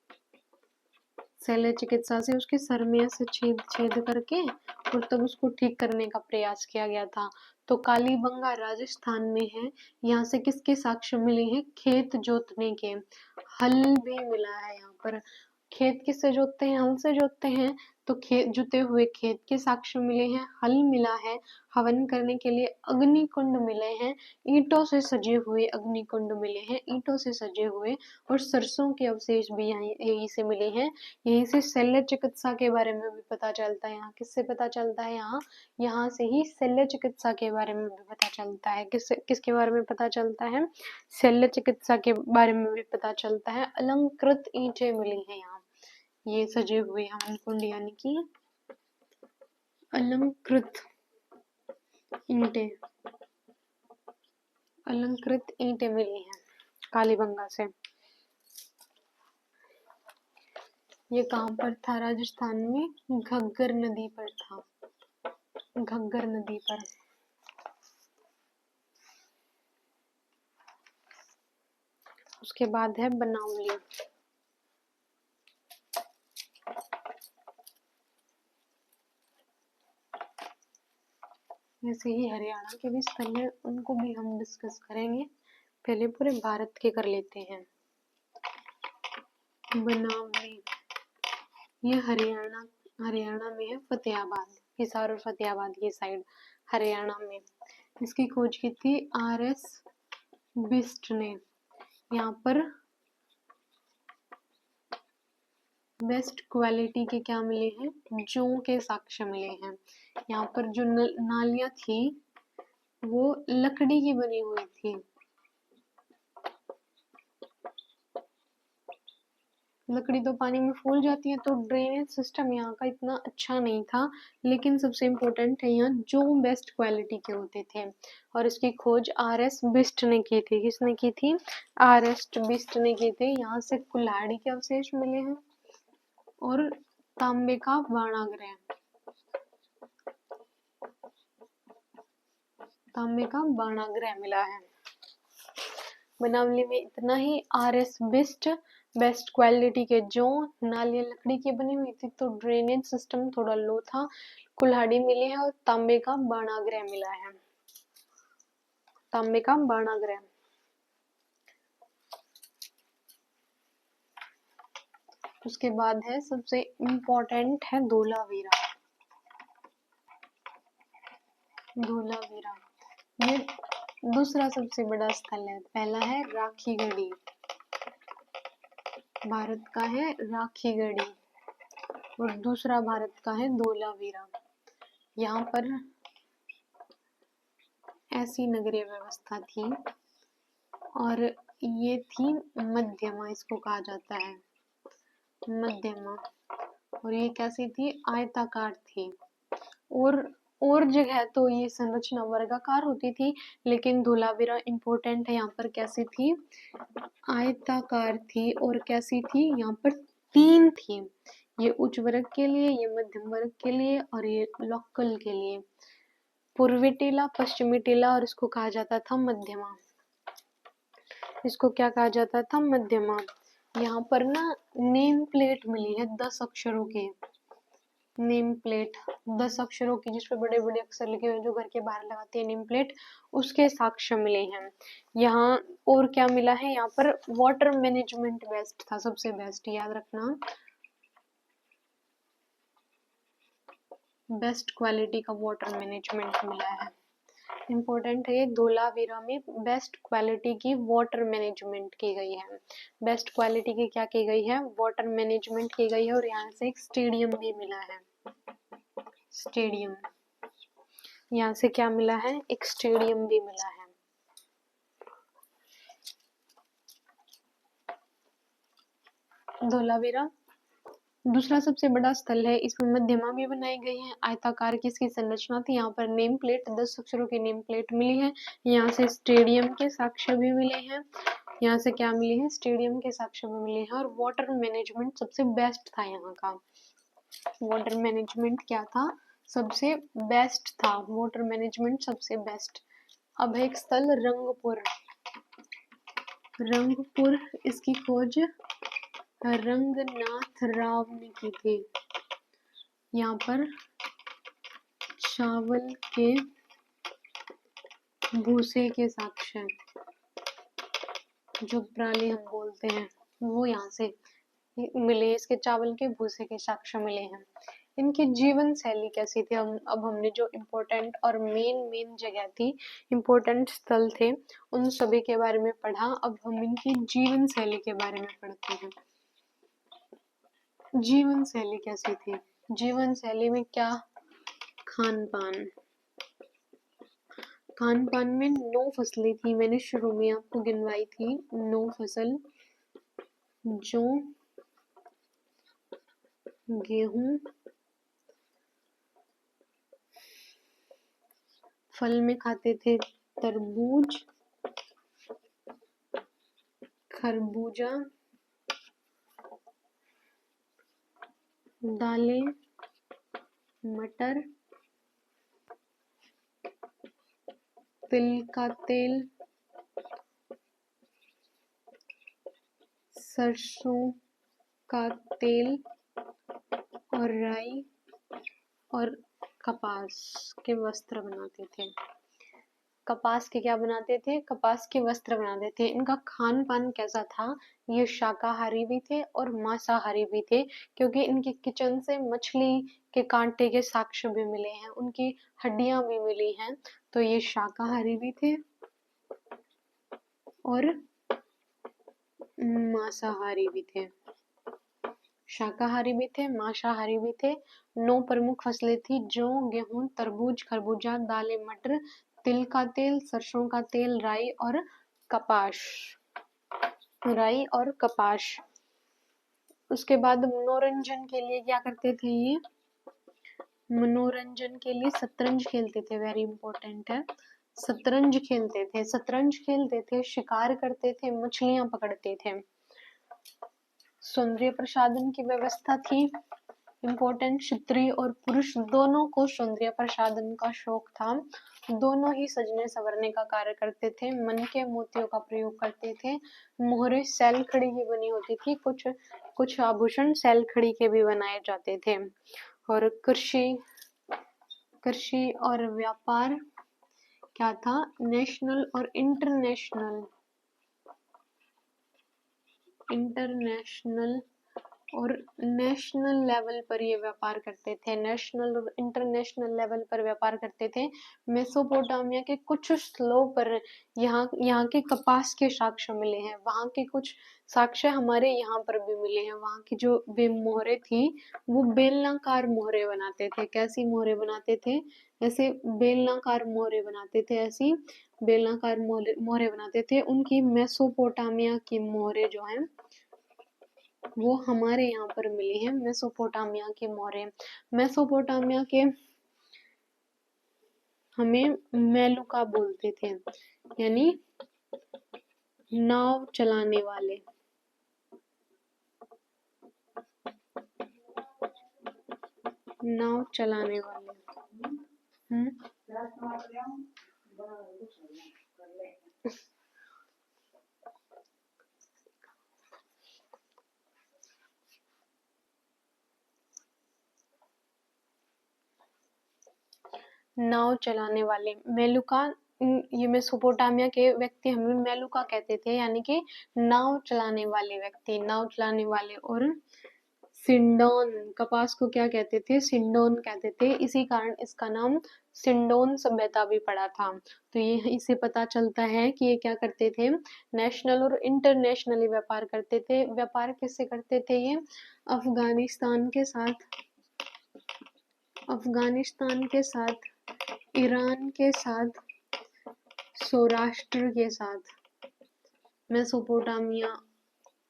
शल्य चिकित्सा से उसके सर में ऐसे छेद करके और तब उसको ठीक करने का प्रयास किया गया था। तो कालीबंगा राजस्थान में है। यहाँ से किसके साक्ष्य मिले हैं? खेत जोतने के। हल भी मिला है यहाँ पर। खेत किससे जोतते हैं? हल से जोतते हैं। तो खेत जुते हुए खेत के साक्ष्य मिले हैं, हल मिला है, हवन करने के लिए अग्निकुंड मिले हैं, ईंटों से सजे हुए अग्निकुंड मिले हैं, ईंटों से सजे हुए, और सरसों के अवशेष भी यहीं से मिले हैं। यहीं से शल्य चिकित्सा के बारे में भी पता चलता है। यहाँ किससे पता चलता है? यहाँ से ही शल्य चिकित्सा के बारे में भी पता चलता है। किसके बारे में पता चलता है? शल्य चिकित्सा के बारे में भी पता चलता है। अलंकृत ईंटें मिली हैं यहाँ, ये सजे हुए हवन कुंड यानी कि अलंकृत ईंटें। अलंकृत ईंटें मिली हैं कालीबंगा से। ये कहाँ पर था? राजस्थान में घग्गर नदी पर था। घग्गर नदी पर। उसके बाद है बनावली। ऐसे ही हरियाणा के भी स्थल है, उनको भी हम डिस्कस करेंगे। पहले पूरे भारत के कर लेते हैं। बनावली ये हरियाणा में है, फतेहाबाद, हिसार और फतेहाबाद की साइड हरियाणा में। इसकी खोज की थी RS बिस्ट ने। यहाँ पर बेस्ट क्वालिटी के क्या मिले हैं? जौ के साक्ष्य मिले हैं। यहाँ पर जो नालियां थी वो लकड़ी की बनी हुई थी। लकड़ी तो पानी में फूल जाती है, तो ड्रेनेज सिस्टम यहाँ का इतना अच्छा नहीं था। लेकिन सबसे इम्पोर्टेंट है यहाँ जो बेस्ट क्वालिटी के होते थे। और इसकी खोज RS बिस्ट ने की थी। किसने की थी? RS बिस्ट ने की थी। यहाँ से कुल्हाड़ी के अवशेष मिले हैं और तांबे का बाणाग्रह। तांबे का बाणाग्रह मिला है। बनावली में इतना ही। RS बिस्ट बेस्ट क्वालिटी के जो नालियां लकड़ी की बनी हुई थी, तो ड्रेनेज सिस्टम थोड़ा लो था। कुल्हाड़ी मिली है और तांबे का बाणाग्रह मिला है। तांबे का बाणाग्रह। उसके बाद है सबसे इम्पोर्टेंट है धोलावीरा। धोलावीरा ये दूसरा सबसे बड़ा स्थल है। पहला है राखीगढ़ी, भारत का है राखीगढ़ी, और दूसरा भारत का है धोलावीरा। यहाँ पर ऐसी नगरीय व्यवस्था थी और ये थी मध्यमा, इसको कहा जाता है मध्यमा। और ये कैसी थी? आयताकार थी। और और जगह तो ये संरचना वर्गाकार होती थी, लेकिन धोलावीरा इम्पोर्टेंट है, यहाँ पर कैसी थी, आयताकार थी। और कैसी थी, यहाँ पर 3 थी, ये उच्च वर्ग के लिए, ये मध्यम वर्ग के लिए और ये लोकल के लिए। पूर्वी टीला, पश्चिमी टीला, और इसको कहा जाता था मध्यमा। इसको क्या कहा जाता था, मध्यमा। यहाँ पर ना नेम प्लेट मिली है 10 अक्षरों की, नेम प्लेट 10 अक्षरों की, जिसपे बड़े बड़े अक्षर लिखे हुए जो घर के बाहर लगाते हैं नेम प्लेट, उसके साक्ष्य मिले हैं यहाँ। और क्या मिला है यहाँ पर, वाटर मैनेजमेंट बेस्ट था, सबसे बेस्ट, याद रखना, बेस्ट क्वालिटी का वाटर मैनेजमेंट मिला है। इम्पोर्टेंट है, धोलावीरा में बेस्ट क्वालिटी की वाटर मैनेजमेंट की गई है। बेस्ट क्वालिटी की क्या की गई है, वाटर मैनेजमेंट की गई है। और यहाँ से एक स्टेडियम भी मिला है, स्टेडियम, यहाँ से क्या मिला है, एक स्टेडियम भी मिला है। धोलावीरा दूसरा सबसे बड़ा स्थल है, इसमें मध्यमा भी बनाई गई है, आयताकार की इसकी संरचना थी। यहाँ पर नेम प्लेट 10 अक्षरों की नेम प्लेट मिली है। यहाँ से स्टेडियम के साक्ष्य भी मिले हैं, यहाँ से क्या मिले हैं, स्टेडियम के साक्ष्य भी मिले हैं। और वाटर मैनेजमेंट सबसे बेस्ट था यहाँ का, वाटर मैनेजमेंट क्या था, सबसे बेस्ट था, वाटर मैनेजमेंट सबसे बेस्ट। अब है एक स्थल रंगपुर, रंगपुर, इसकी खोज रंगनाथ राव ने की थी। यहाँ पर चावल के भूसे के साक्ष्य, जो पराली हम बोलते हैं, वो यहाँ से मिले, इसके चावल के भूसे के साक्ष्य मिले हैं। इनकी जीवन शैली कैसी थी, अब हमने जो इम्पोर्टेंट और मेन जगह थी, इम्पोर्टेंट स्थल थे, उन सभी के बारे में पढ़ा। अब हम इनकी जीवन शैली के बारे में पढ़ते हैं। जीवन शैली कैसी थी, जीवन शैली में क्या, खान पान, खान पान में 9 फसलें थी, मैंने शुरू में आपको गिनवाई थी, 9 फसल, जौ, गेहूं, फल में खाते थे तरबूज, खरबूजा, दालें, मटर, तिल का तेल, सरसों का तेल और राई और कपास के वस्त्र बनाते थे। कपास के क्या बनाते थे, कपास के वस्त्र बनाते थे। इनका खान पान कैसा था, ये शाकाहारी भी थे और मांसाहारी भी थे, क्योंकि इनके किचन से मछली के कांटे के साक्ष्य भी मिले हैं, उनकी हड्डियां भी मिली हैं। तो ये शाकाहारी भी थे और मांसाहारी भी थे, शाकाहारी भी थे, मांसाहारी भी थे। 9 प्रमुख फसलें थी, जौ, गेहूं, तरबूज, खरबूजा, दालें, मटर, तिल का तेल, सरसों का तेल, राई और कपास, राई और कपास। उसके बाद मनोरंजन के लिए क्या करते थे ये, मनोरंजन के लिए शतरंज खेलते थे, वेरी इंपॉर्टेंट है, शतरंज खेलते थे, शतरंज खेलते थे, शिकार करते थे, मछलियां पकड़ते थे। सौंदर्य प्रसाधन की व्यवस्था थी, इम्पोर्टेंट, स्त्री और पुरुष दोनों को सौंदर्य प्रसाधन का शौक था, दोनों ही सजने संवरने का कार्य करते थे, मन के मोतियों का प्रयोग करते थे। मोहरे सैल खड़ी की बनी होती थी, कुछ आभूषण सैल खड़ी के भी बनाए जाते थे। और कृषि और व्यापार क्या था, नेशनल और इंटरनेशनल और नेशनल लेवल पर ये व्यापार करते थे, नेशनल और इंटरनेशनल लेवल पर व्यापार करते थे। मेसोपोटामिया के कुछ स्थलों पर यहाँ के कपास के साक्ष्य मिले हैं, वहाँ के कुछ साक्ष्य हमारे यहाँ पर भी मिले हैं। वहाँ की जो वे मोहरे थी, वो बेलनाकार मोहरे बनाते थे। कैसी मोहरे बनाते थे, ऐसे बेलनाकार मोहरे बनाते थे, ऐसी बेलनाकार मोहरे बनाते थे। उनकी मेसोपोटामिया की मोहरे जो हैं वो हमारे यहाँ पर मिली है, मेसोपोटामिया के मोहरे। मेसोपोटामिया के हमें मेलुका बोलते थे, यानी नाव चलाने वाले। नाव चलाने वाले। नाव चलाने वाले। मेलुका, ये मेसोपोटामिया के व्यक्ति हमें मेलुका कहते थे, यानी कि नाव चलाने वाले व्यक्ति, नाव चलाने वाले। और सिंडोन, कपास को क्या कहते थे? सिंडोन कहते थे। इसी कारण इसका नाम सिंडोन सभ्यता भी पड़ा था। तो ये इससे पता चलता है कि ये क्या करते थे? नेशनल और इंटरनेशनली व्यापार करते थे। व्यापार किससे करते थे ये? अफगानिस्तान के साथ, अफगानिस्तान के साथ, ईरान के साथ, सौराष्ट्र के साथ, मेसोपोटामिया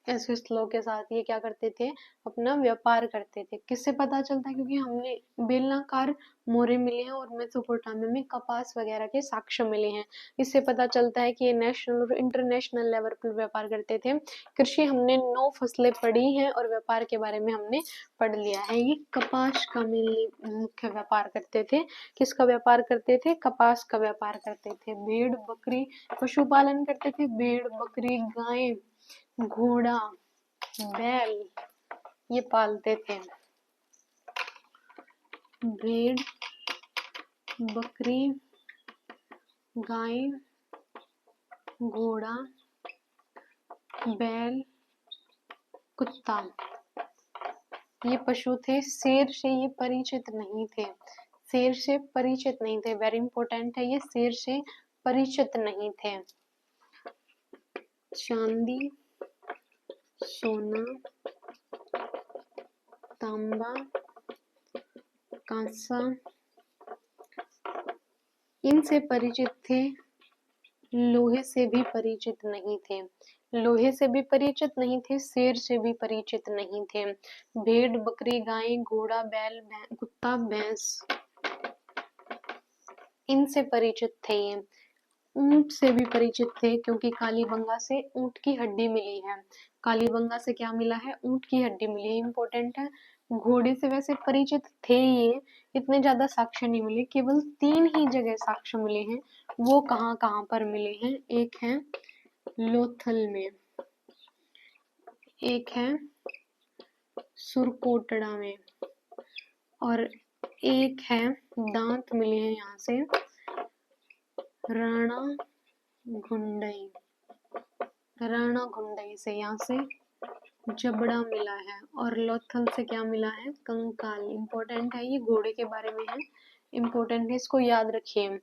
ऐसे स्थलों के साथ ये क्या करते थे? अपना व्यापार करते थे। किससे पता चलता है? क्योंकि हमने बेलनाकार मोहरें मिले हैं और मेसोपोटामिया में कपास वगैरह के साक्ष्य मिले हैं। इससे पता चलता है कि ये नेशनल और इंटरनेशनल लेवल पर व्यापार करते थे। कृषि हमने 9 फसलें पढ़ी हैं और व्यापार के बारे में हमने पढ़ लिया है। ये कपास का मुख्य व्यापार करते थे। किसका व्यापार करते थे? कपास का व्यापार करते थे। भेड़ बकरी पशुपालन करते थे। भेड़ बकरी गाय घोड़ा बैल ये पालते थे। भेड़ बकरी गाय घोड़ा बैल कुत्ता ये पशु थे। शेर से ये परिचित नहीं थे। शेर से परिचित नहीं थे। वेरी इंपॉर्टेंट है ये, शेर से परिचित नहीं थे। चांदी सोना तांबा कांसा इनसे परिचित थे। लोहे से भी परिचित नहीं थे। लोहे से भी परिचित नहीं थे। शेर से भी परिचित नहीं थे। भेड़ बकरी गाय घोड़ा बैल कुत्ता भैंस इनसे परिचित थे। ये ऊंट से भी परिचित थे, क्योंकि कालीबंगा से ऊंट की हड्डी मिली है। कालीबंगा से क्या मिला है? ऊंट की हड्डी मिली है। इंपॉर्टेंट है। घोड़े से वैसे परिचित थे ये, इतने ज्यादा साक्ष्य नहीं मिले। केवल 3 ही जगह साक्ष्य मिले हैं। वो कहाँ कहाँ पर मिले हैं? एक है लोथल में, एक है सुरकोटड़ा में, और एक है दांत मिले हैं यहाँ से राणा घुंडई, राणा घुंडई से यहाँ से जबड़ा मिला है, और लोथल से क्या मिला है? कंकाल। इंपॉर्टेंट है, ये घोड़े के बारे में है, इंपॉर्टेंट है, इसको याद रखिए।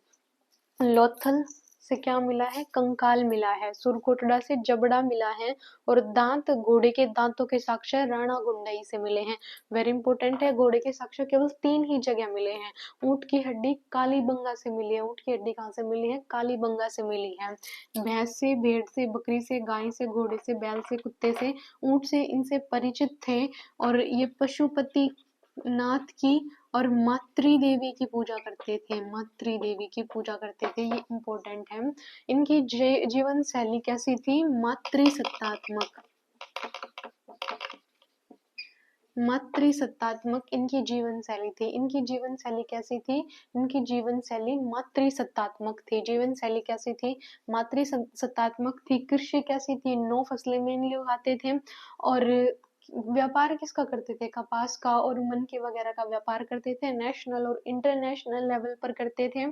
लोथल से क्या मिला है? कंकाल मिला है। सुरकोटड़ा से जबड़ा मिला है, और दांत घोड़े के दांतों के साक्ष्य राणा घुंडई से मिले हैं। वेरी इंपॉर्टेंट है, घोड़े के साक्ष्य केवल 3 ही जगह मिले हैं। ऊंट की हड्डी कालीबंगा से मिली है। ऊंट की हड्डी कहाँ से मिली है? कालीबंगा से मिली है। भैंस से, भेड़ से, बकरी से, गाय से, घोड़े से, बैल से, कुत्ते से, ऊंट से इनसे परिचित थे। और ये पशुपति नाथ की और मातृ देवी की पूजा करते थे। मातृ देवी की पूजा करते थे, ये इंपॉर्टेंट है। इनकी जीवन शैली कैसी थी? मातृसत्तात्मक। मातृसत्तात्मक इनकी जीवन शैली थी। इनकी जीवन शैली कैसी थी? इनकी जीवन शैली मातृसत्तात्मक थी। जीवन शैली कैसी थी? मातृसत्तात्मक थी। कृषि कैसी थी? 9 फसलें मेनली उगाते थे। और व्यापार किसका करते थे? कपास का और मन के वगैरह का व्यापार करते थे। नेशनल और इंटरनेशनल लेवल पर करते थे।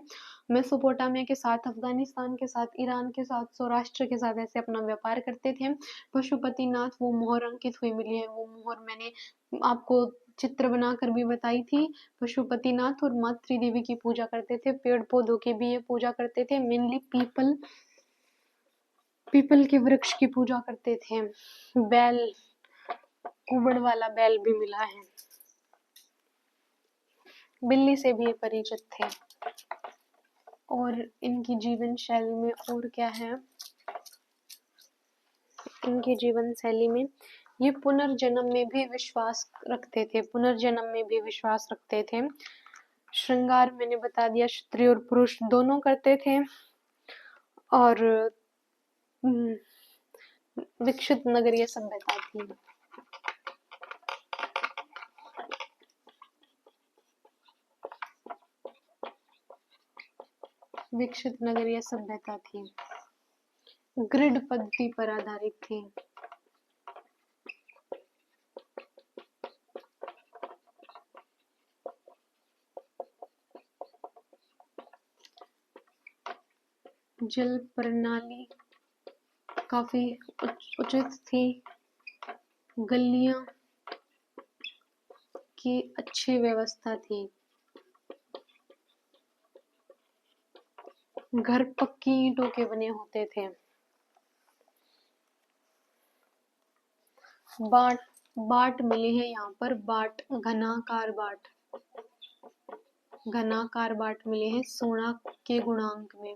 मेसोपोटामिया के साथ, अफगानिस्तान के साथ, ईरान के साथ, सौराष्ट्र के साथ ऐसे अपना व्यापार करते थे। पशुपतिनाथ वो मोहर अंकित हुई मिली है। वो मोहर मैंने आपको चित्र बनाकर भी बताई थी। पशुपतिनाथ और मातृ देवी की पूजा करते थे। पेड़ पौधों की भी ये पूजा करते थे। मेनली पीपल के वृक्ष की पूजा करते थे। बैल, कुबड़ वाला बैल भी मिला है। बिल्ली से भी परिचित थे। और इनकी जीवन शैली में और क्या है? इनकी जीवन शैली में ये पुनर्जन्म में भी विश्वास रखते थे। पुनर्जन्म में भी विश्वास रखते थे। श्रृंगार मैंने बता दिया, स्त्री और पुरुष दोनों करते थे। और विकसित नगरीय सभ्यता थी। विकसित नगरीय सभ्यता थी, ग्रिड पद्धति पर आधारित थी। जल प्रणाली काफी उचित थी, गलियां की अच्छी व्यवस्था थी, घर पक्की ईंटों के बने होते थे। बाट मिली है यहाँ पर, बाट घनाकार बाट, घनाकार बाट मिले हैं 16 के गुणांक में,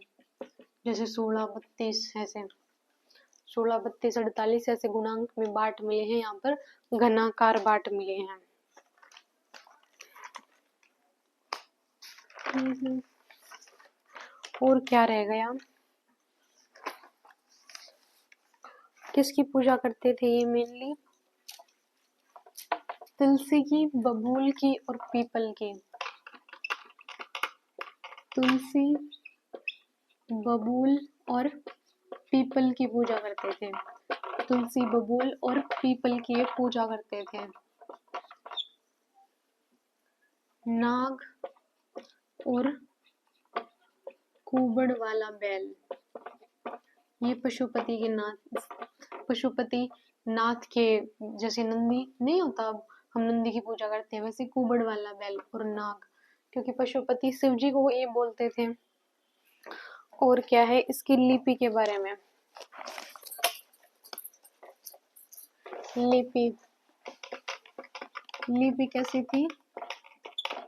जैसे 16, 32 ऐसे 16, 32, 48 ऐसे गुणांक में बाट मिले हैं। यहाँ पर घनाकार बाट मिले हैं। और क्या रह गया? किसकी पूजा करते थे ये मेनली? तुलसी की, बबूल की और पीपल की। तुलसी, बबूल और पीपल की पूजा करते थे। तुलसी, बबूल और पीपल की पूजा करते थे। नाग और कुबड़ वाला बैल, ये पशुपति नाथ के, जैसे नंदी नहीं होता, हम नंदी की पूजा करते हैं, वैसे कुबड़ वाला बैल और नाग, क्योंकि पशुपति शिव जी को ये बोलते थे। और क्या है इसकी लिपि के बारे में? लिपि कैसी थी?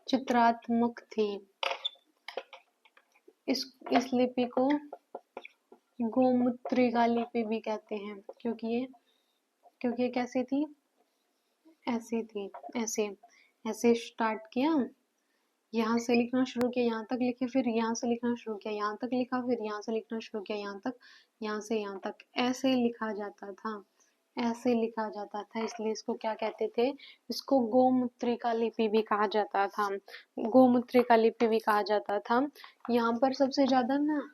चित्रात्मक थी। इस लिपि को गोमुद्रिका लिपि भी कहते हैं, क्योंकि ये कैसी थी? ऐसी थी, ऐसे स्टार्ट किया, यहाँ से लिखना शुरू किया, यहाँ तक लिखे, फिर यहाँ से लिखना शुरू किया, यहाँ तक लिखा, फिर यहाँ से लिखना शुरू किया, यहाँ तक, यहाँ से यहाँ तक, ऐसे लिखा जाता था, ऐसे लिखा जाता था। इसलिए इसको क्या कहते थे? इसको गोमुद्रिका लिपि भी कहा जाता था, गोमुद्रिका लिपि भी कहा जाता था। यहाँ पर सबसे ज्यादा ना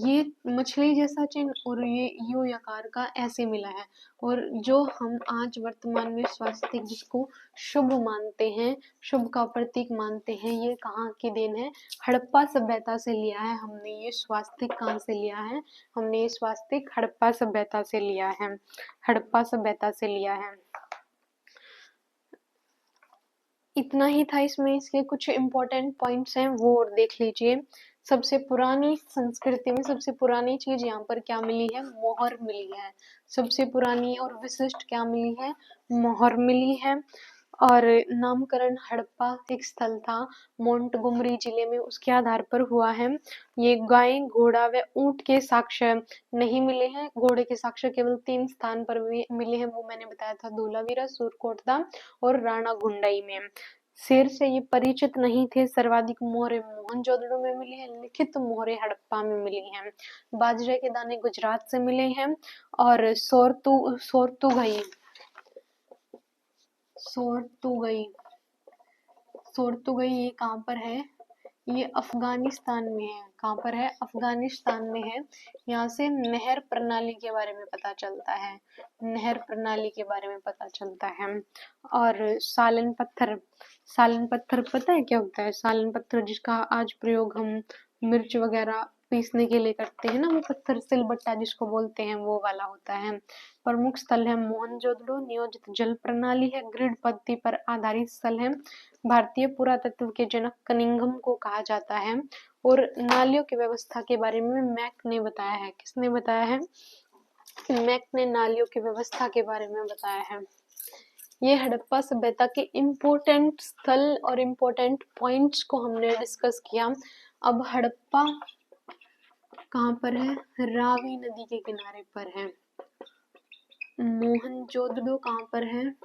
ये मछली जैसा चिन्ह और ये यू यकार का ऐसे मिला है। और जो हम आज वर्तमान में स्वास्तिक जिसको शुभ मानते हैं, शुभ का प्रतीक मानते हैं, ये कहाँ की देन है? हड़प्पा सभ्यता से लिया है हमने ये स्वास्तिक। कहाँ से लिया है हमने ये स्वास्तिक? हड़प्पा सभ्यता से लिया है, हड़प्पा सभ्यता से लिया है। इतना ही था इसमें, इसके कुछ इम्पोर्टेंट पॉइंट्स हैं वो और देख लीजिए। सबसे पुरानी संस्कृति में सबसे पुरानी चीज यहाँ पर क्या मिली है? मोहर मिली है। सबसे पुरानी और विशिष्ट क्या मिली है? मोहर मिली है। और नामकरण हड़प्पा एक स्थल था मोंटगोमरी जिले में, उसके आधार पर हुआ है। ये गाय, घोड़ा व ऊंट के साक्ष्य नहीं मिले हैं। घोड़े के साक्ष्य केवल 3 स्थान पर मिले हैं, वो मैंने बताया था, धोलावीरा, सुरकोटदा और राणा गुंडई में। शेर से ये परिचित नहीं थे। सर्वाधिक मोहरे मोहनजोदड़ो में मिली है, लिखित मोहरे हड़प्पा में मिली हैं। बाजरे के दाने गुजरात से मिले हैं। और सोरतुगई ये कहाँ पर है? ये अफगानिस्तान में है। कहाँ पर है? अफगानिस्तान में है। यहाँ से नहर प्रणाली के बारे में पता चलता है, नहर प्रणाली के बारे में पता चलता है। और सालन पत्थर पता है क्या होता है? सालन पत्थर जिसका आज प्रयोग हम मिर्च वगैरह पीसने के लिए करते हैं ना, वो पत्थर सिलबट्टा जिसको बोलते हैं, वो वाला होता है। प्रमुख स्थल है मोहनजोदड़ो, नियोजित जल प्रणाली है, ग्रिड पद्धति पर आधारित स्थल है। भारतीय पुरातत्व के जनक कनिंघम को कहा जाता है। और नालियों की व्यवस्था के बारे में मैक ने बताया है। किसने बताया है? मैक ने नालियों की व्यवस्था के बारे में बताया है। ये हड़प्पा सभ्यता के इम्पोर्टेंट स्थल और इम्पोर्टेंट पॉइंट्स को हमने डिस्कस किया। अब हड़प्पा कहाँ पर है? रावी नदी के किनारे पर है। मोहनजोदड़ो कहाँ पर है?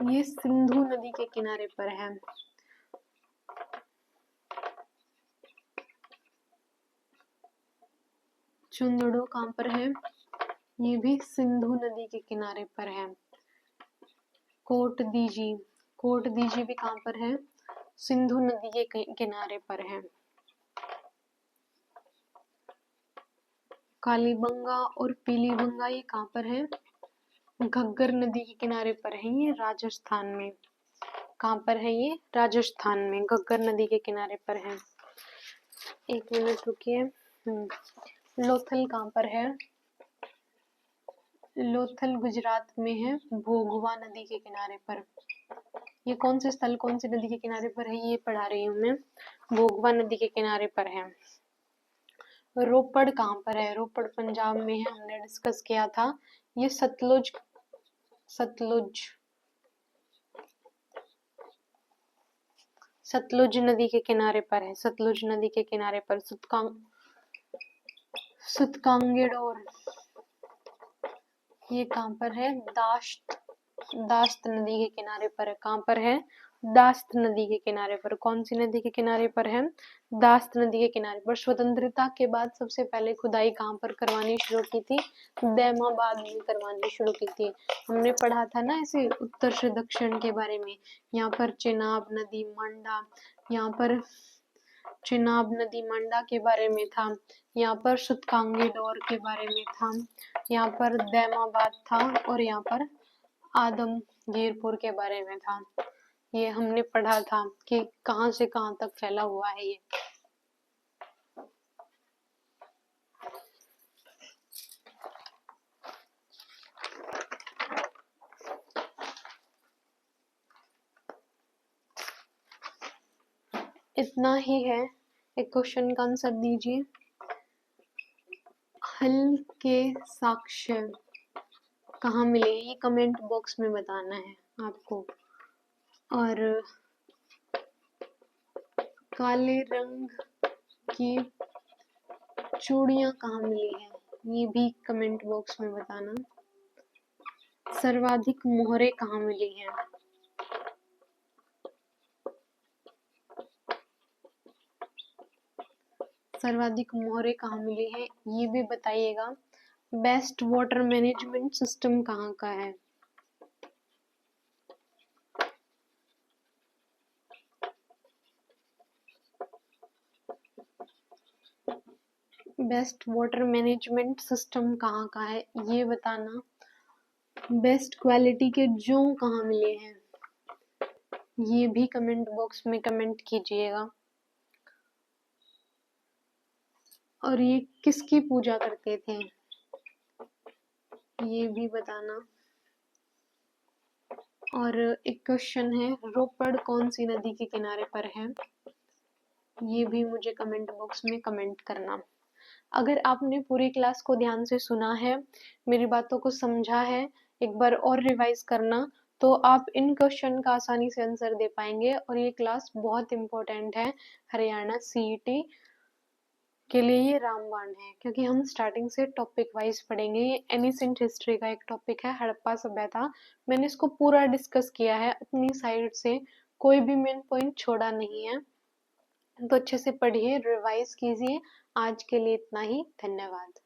ये सिंधु नदी के किनारे पर है। चुंदड़ो कहाँ पर है? ये भी सिंधु नदी के किनारे पर है। कोट दीजी भी कहाँ पर है? सिंधु नदी के किनारे पर है। कालीबंगा और पीलीबंगा ये कहाँ पर है? घग्गर नदी के किनारे पर है, ये राजस्थान में। कहाँ पर है ये? राजस्थान में, घग्गर नदी के किनारे पर है। एक मिनट रुकिए। लोथल कहाँ पर है? लोथल गुजरात में है, भोगवा नदी के किनारे पर। ये कौन से स्थल कौन सी नदी के किनारे पर है, ये पढ़ा रही हूँ मैं। भोगवा नदी के किनारे पर है। रोपड़ कहाँ पर है? रोपड़ पंजाब में है, हमने डिस्कस किया था। ये सतलुज नदी के किनारे पर है। सतलुज नदी के किनारे पर सुतकांगेडोर ये कहाँ पर है? दास्त नदी के किनारे पर है। कहाँ पर है? दास्त नदी के किनारे पर। कौन सी नदी के किनारे पर है? दास्त नदी के किनारे पर। स्वतंत्रता के बाद सबसे पहले खुदाई कहाँ पर करवानी शुरू की थी? दैमाबाद में करवानी शुरू की थी। हमने पढ़ा था ना ऐसे उत्तर से दक्षिण के बारे में। यहाँ पर चिनाब नदी, मंडा, यहाँ पर चिनाब नदी मंडा के बारे में था। यहाँ पर सुतकांगेडोर के बारे में था। यहाँ पर दैमाबाद था और यहाँ पर आदमगीरपुर के बारे में था। ये हमने पढ़ा था कि कहाँ से कहाँ तक फैला हुआ है ये। इतना ही है। एक क्वेश्चन का आंसर दीजिए। हल के साक्ष्य कहाँ मिले, ये कमेंट बॉक्स में बताना है आपको। और काले रंग की चूड़ियां कहाँ मिली है, ये भी कमेंट बॉक्स में बताना। सर्वाधिक मोहरे कहाँ मिली हैं? सर्वाधिक मोहरे कहाँ मिली है, ये भी बताइएगा। बेस्ट वाटर मैनेजमेंट सिस्टम कहाँ का है? बेस्ट वाटर मैनेजमेंट सिस्टम कहाँ का है, ये बताना। बेस्ट क्वालिटी के जौ कहाँ मिले हैं, ये भी कमेंट बॉक्स में कमेंट कीजिएगा। और ये किसकी पूजा करते थे, ये भी बताना। और एक क्वेश्चन है, रोपड़ कौन सी नदी के किनारे पर है, ये भी मुझे कमेंट बॉक्स में कमेंट करना। अगर आपने पूरी क्लास को ध्यान से सुना है, मेरी बातों को समझा है, एक बार और रिवाइज करना, तो आप इन क्वेश्चन का आसानी से आंसर दे पाएंगे। और ये क्लास बहुत इम्पोर्टेंट है हरियाणा सीईटी के लिए। ये रामबाण है क्योंकि हम स्टार्टिंग से टॉपिक वाइज पढ़ेंगे। ये एनिसेंट हिस्ट्री का एक टॉपिक है, हड़प्पा सभ्यता। मैंने इसको पूरा डिस्कस किया है अपनी साइड से, कोई भी मेन पॉइंट छोड़ा नहीं है। तो अच्छे से पढ़िए, रिवाइज कीजिए। आज के लिए इतना ही, धन्यवाद।